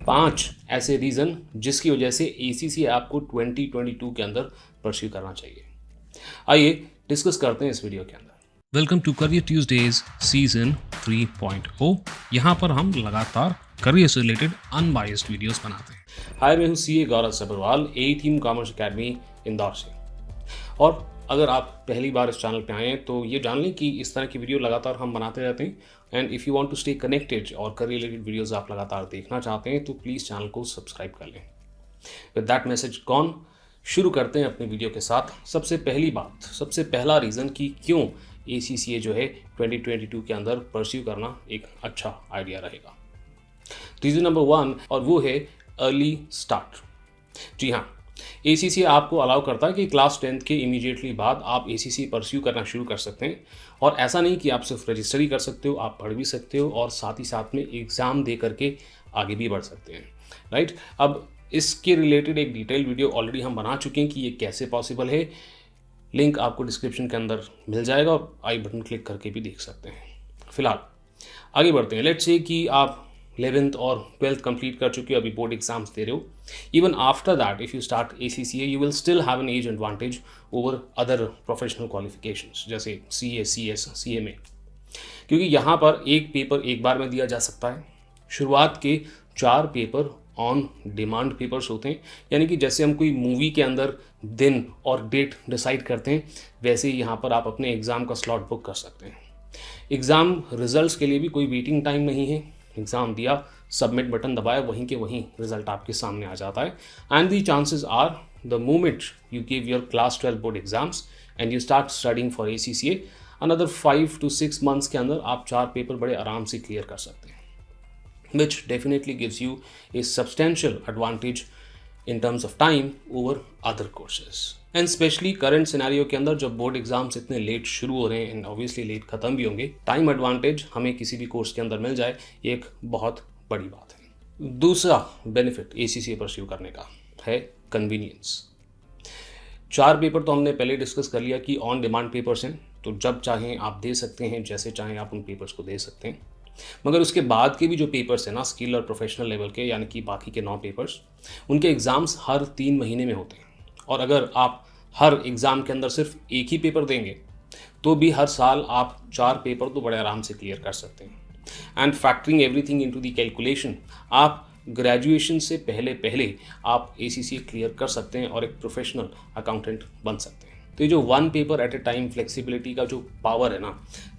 5 ऐसे रीज़न जिसकी वजह से ACCA आपको 2022 के अंदर परस्यू करना चाहिए। आइए डिस्कस करते हैं इस वीडियो के अंदर। Welcome to career Tuesdays season 3.0। यहाँ पर हम लगातार करियर से रिलेटेड अनबायस्ड वीडियोस बनाते हैं। हाय, मैं हूँ CA गौरव सब्रवाल, ए टीम कॉमर्स अकेडमी इंदौर से। और अगर आप पहली बार इस चैनल पे आए हैं तो ये जान लें कि इस तरह की वीडियो लगातार हम बनाते रहते हैं। And if you want to stay connected और करियर रिलेटेड वीडियोस आप लगातार देखना चाहते हैं तो प्लीज़ चैनल को सब्सक्राइब कर लें। विद दैट मैसेज गॉन, शुरू करते हैं अपने वीडियो के साथ। सबसे पहला रीज़न कि क्यों ACCA जो है 2022 के अंदर परस्यू करना एक अच्छा आइडिया रहेगा। रीज़न नंबर 1, और वो है अर्ली स्टार्ट। जी हाँ, ACCA आपको अलाउ करता है कि क्लास 10th के इमीडिएटली बाद आप ACCA परस्यू करना शुरू कर सकते हैं। और ऐसा नहीं कि आप सिर्फ रजिस्टर ही कर सकते हो, आप पढ़ भी सकते हो और साथ ही साथ में एग्ज़ाम दे करके आगे भी बढ़ सकते हैं, राइट। अब इसके रिलेटेड एक डिटेल वीडियो ऑलरेडी हम बना चुके हैं कि ये कैसे पॉसिबल है। लिंक आपको डिस्क्रिप्शन के अंदर मिल जाएगा और आई बटन क्लिक करके भी देख सकते हैं। फिलहाल आगे बढ़ते हैं। लेट्स से कि आप 11th और 12th कंप्लीट कर चुके हो, अभी बोर्ड एग्जाम्स दे रहे हो। Even after that if you start ACCA you will still have an edge advantage over other professional qualifications जैसे CA, CS, CMA, क्योंकि यहाँ पर एक पेपर एक बार में दिया जा सकता है। शुरुआत के 4 पेपर ऑन डिमांड पेपर्स होते हैं, यानी कि जैसे हम कोई मूवी के अंदर दिन और डेट डिसाइड करते हैं वैसे ही यहाँ पर आप अपने एग्ज़ाम का स्लॉट बुक कर सकते हैं। एग्ज़ाम रिजल्ट्स के लिए भी कोई वेटिंग टाइम नहीं है। एग्ज़ाम दिया, सबमिट बटन दबाया, वहीं के वहीं रिजल्ट आपके सामने आ जाता है। And the chances are the moment you give your class 12 board exams and you start studying for ACCA, another 5 to 6 months के अंदर आप 4 पेपर बड़े आराम से क्लियर कर सकते हैं, which definitely gives you a substantial advantage in terms of time over other courses. And specially current scenario के अंदर जब बोर्ड एग्जाम्स इतने लेट शुरू हो रहे हैं एंड ऑब्वियसली लेट खत्म भी होंगे, टाइम एडवांटेज हमें किसी भी कोर्स के अंदर मिल जाए, ये एक बहुत बड़ी बात है। दूसरा बेनिफिट ACCA परस्यू करने का है कन्वीनियंस। 4 पेपर तो हमने पहले डिस्कस कर लिया कि ऑन डिमांड पेपर्स हैं, तो जब चाहें आप दे सकते हैं, जैसे चाहें आप उन पेपर्स को दे सकते हैं। मगर उसके बाद के भी जो पेपर्स हैं ना, स्किल और प्रोफेशनल लेवल के, यानी कि बाकी के 9 पेपर्स, उनके एग्ज़ाम्स हर 3 महीने में होते हैं। और अगर आप हर एग्ज़ाम के अंदर सिर्फ एक ही पेपर देंगे तो भी हर साल आप 4 पेपर तो बड़े आराम से क्लियर कर सकते हैं। And factoring everything into the calculation, आप ग्रेजुएशन से पहले आप ACCA क्लियर कर सकते हैं और एक प्रोफेशनल अकाउंटेंट बन सकते हैं। तो ये जो 1 paper at a time flexibility का जो पावर है ना,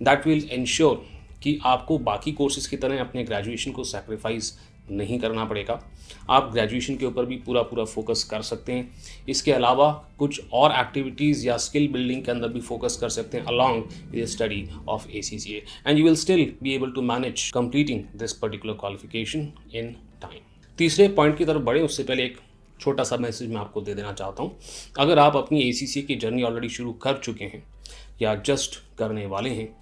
दैट विल इंश्योर कि आपको बाकी कोर्सेज की तरह अपने ग्रेजुएशन को सैक्रिफाइस नहीं करना पड़ेगा। आप ग्रेजुएशन के ऊपर भी पूरा फोकस कर सकते हैं। इसके अलावा कुछ और एक्टिविटीज़ या स्किल बिल्डिंग के अंदर भी फोकस कर सकते हैं along with study of ACCA, and you will still be able to manage completing this particular qualification in time. तीसरे पॉइंट की तरफ बढ़े उससे पहले एक छोटा सा मैसेज मैं आपको दे देना चाहता हूँ। अगर आप अपनी ACCA की जर्नी ऑलरेडी शुरू कर चुके हैं या जस्ट करने वाले हैं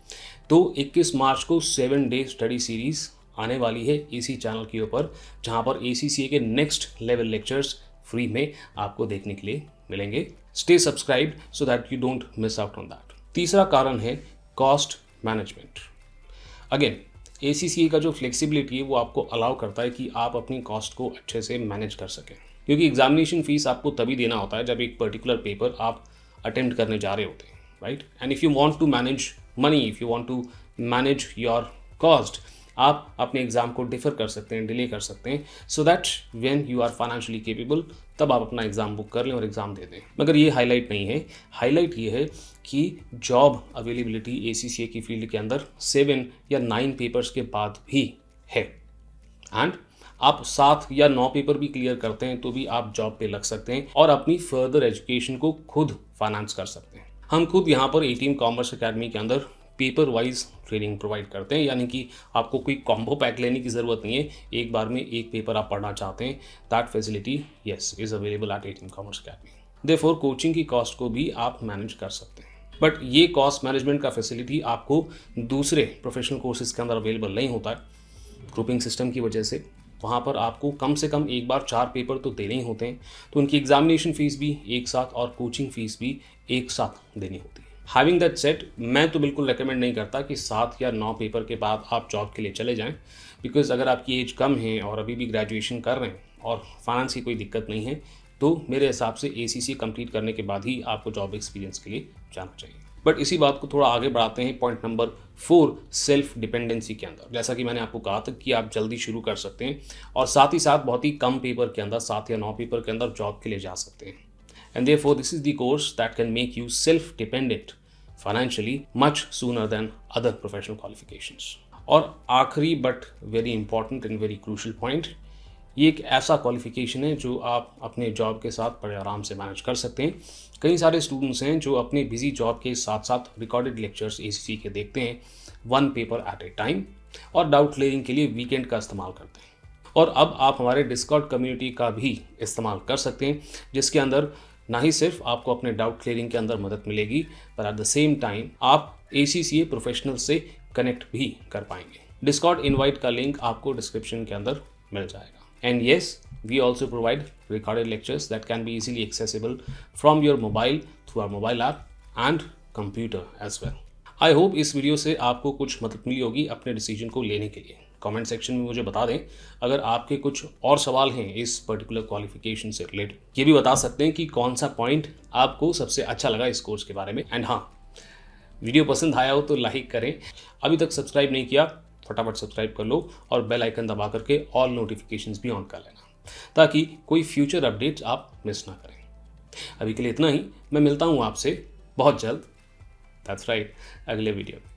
तो 21 मार्च को 7 डे स्टडी सीरीज़ आने वाली है इसी चैनल के ऊपर, जहां पर ACCA के नेक्स्ट लेवल लेक्चर्स फ्री में आपको देखने के लिए मिलेंगे। Stay subscribed so that you don't miss out on that. तीसरा कारण है कॉस्ट मैनेजमेंट। अगेन ACCA का जो फ्लेक्सिबिलिटी है वो आपको अलाउ करता है कि आप अपनी कॉस्ट को अच्छे से मैनेज कर सकें, क्योंकि एग्जामिनेशन फीस आपको तभी देना होता है जब एक पर्टिकुलर पेपर आप अटेम्प्ट करने जा रहे होते हैं, right. And if you want to manage money, if you want to manage your cost, आप अपने एग्ज़ाम को डिफ़र कर सकते हैं, डिले कर सकते हैं, so that when you are financially capable तब आप अपना एग्ज़ाम बुक कर लें और एग्ज़ाम दे दें। मगर ये हाईलाइट नहीं है। हाईलाइट ये है कि जॉब अवेलेबिलिटी ACCA की फील्ड के अंदर 7 या 9 पेपर्स के बाद भी है। एंड आप 7 या 9 पेपर भी क्लियर करते हैं तो भी आप जॉब पे लग सकते हैं और अपनी फर्दर एजुकेशन को खुद फाइनेंस कर सकते हैं। हम खुद यहाँ पर ए टीम कॉमर्स अकेडमी के अंदर पेपर वाइज ट्रेनिंग प्रोवाइड करते हैं, यानी कि आपको कोई कॉम्बो पैक लेने की ज़रूरत नहीं है। एक बार में एक पेपर आप पढ़ना चाहते हैं, that facility yes is available at A team commerce academy. Therefore coaching की कॉस्ट को भी आप मैनेज कर सकते हैं, बट ये कॉस्ट मैनेजमेंट का फैसिलिटी आपको दूसरे प्रोफेशनल कोर्सेज के अंदर अवेलेबल नहीं होता है ग्रुपिंग सिस्टम की वजह से। वहाँ पर आपको कम से कम एक बार 4 पेपर तो देने ही होते हैं, तो उनकी एग्जामिनेशन फ़ीस भी एक साथ और कोचिंग फ़ीस भी एक साथ देनी होती है। हैविंग दैट सेट, मैं तो बिल्कुल रेकमेंड नहीं करता कि 7 या 9 पेपर के बाद आप जॉब के लिए चले जाएं, बिकॉज़ अगर आपकी एज कम है और अभी भी ग्रेजुएशन कर रहे हैं और फाइनेंस की कोई दिक्कत नहीं है, तो मेरे हिसाब से ACCA कंप्लीट करने के बाद ही आपको जॉब एक्सपीरियंस के लिए जाना चाहिए। बट इसी बात को थोड़ा आगे बढ़ाते हैं पॉइंट नंबर 4, सेल्फ डिपेंडेंसी के अंदर। जैसा कि मैंने आपको कहा था कि आप जल्दी शुरू कर सकते हैं और साथ ही साथ बहुत ही कम पेपर के अंदर, 7 या 9 पेपर के अंदर जॉब के लिए जा सकते हैं। And therefore this is the course that can make you self dependent financially much sooner than other professional qualifications. और आखिरी but very important and very crucial point, ये एक ऐसा क्वालिफिकेशन है जो आप अपने जॉब के साथ बड़े आराम से मैनेज कर सकते हैं। कई सारे स्टूडेंट्स हैं जो अपने बिजी जॉब के साथ साथ रिकॉर्डेड लेक्चर्स ACCA के देखते हैं 1 पेपर एट ए टाइम और डाउट क्लियरिंग के लिए वीकेंड का इस्तेमाल करते हैं। और अब आप हमारे डिस्कॉर्ड कम्युनिटी का भी इस्तेमाल कर सकते हैं, जिसके अंदर ना ही सिर्फ आपको अपने डाउट क्लियरिंग के अंदर मदद मिलेगी, पर एट द सेम टाइम आप ACCA प्रोफेशनल से कनेक्ट भी कर पाएंगे। डिस्कॉर्ड इनवाइट का लिंक आपको डिस्क्रिप्शन के अंदर मिल जाएगा। And yes, we also provide recorded lectures that can be easily accessible from your mobile through our mobile app and computer as well. I hope इस वीडियो से आपको कुछ मदद मिली होगी अपने डिसीजन को लेने के लिए। कमेंट सेक्शन में मुझे बता दें अगर आपके कुछ और सवाल हैं इस पर्टिकुलर क्वालिफिकेशन से रिलेटेड। ये भी बता सकते हैं कि कौन सा पॉइंट आपको सबसे अच्छा लगा इस कोर्स के बारे में। एंड हाँ, वीडियो पसंद आया हो तो लाइक करें। अभी तक सब्सक्राइब नहीं किया, फटाफट सब्सक्राइब कर लो और बेल आइकन दबा करके ऑल नोटिफिकेशंस भी ऑन कर लेना, ताकि कोई फ्यूचर अपडेट्स आप मिस ना करें। अभी के लिए इतना ही, मैं मिलता हूँ आपसे बहुत जल्द, दैट्स राइट, अगले वीडियो।